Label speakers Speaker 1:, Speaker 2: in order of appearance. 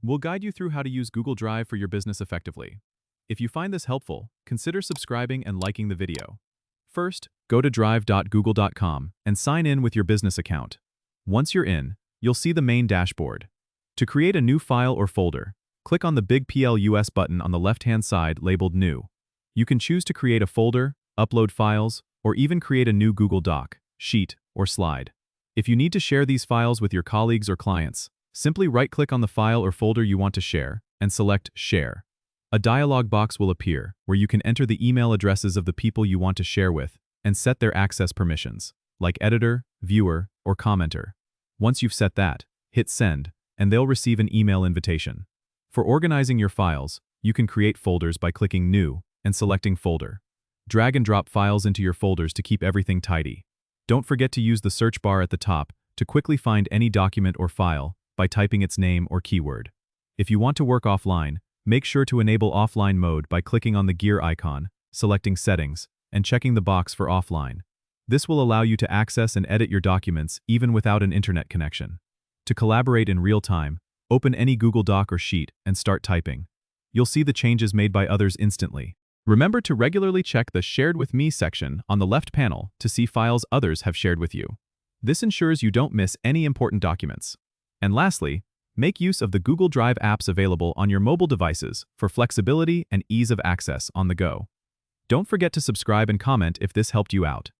Speaker 1: We'll guide you through how to use Google Drive for your business effectively. If you find this helpful, consider subscribing and liking the video. First, go to drive.google.com and sign in with your business account. Once you're in, you'll see the main dashboard. To create a new file or folder, click on the big PLUS button on the left-hand side labeled New. You can choose to create a folder, upload files, or even create a new Google Doc, sheet, or slide. If you need to share these files with your colleagues or clients, simply right-click on the file or folder you want to share and select Share. A dialog box will appear where you can enter the email addresses of the people you want to share with and set their access permissions, like editor, viewer, or commenter. Once you've set that, hit Send, and they'll receive an email invitation. For organizing your files, you can create folders by clicking New and selecting Folder. Drag and drop files into your folders to keep everything tidy. Don't forget to use the search bar at the top to quickly find any document or file by typing its name or keyword. If you want to work offline, make sure to enable offline mode by clicking on the gear icon, selecting Settings, and checking the box for offline. This will allow you to access and edit your documents even without an internet connection. To collaborate in real time, open any Google Doc or sheet and start typing. You'll see the changes made by others instantly. Remember to regularly check the Shared with Me section on the left panel to see files others have shared with you. This ensures you don't miss any important documents. And lastly, make use of the Google Drive apps available on your mobile devices for flexibility and ease of access on the go. Don't forget to subscribe and comment if this helped you out.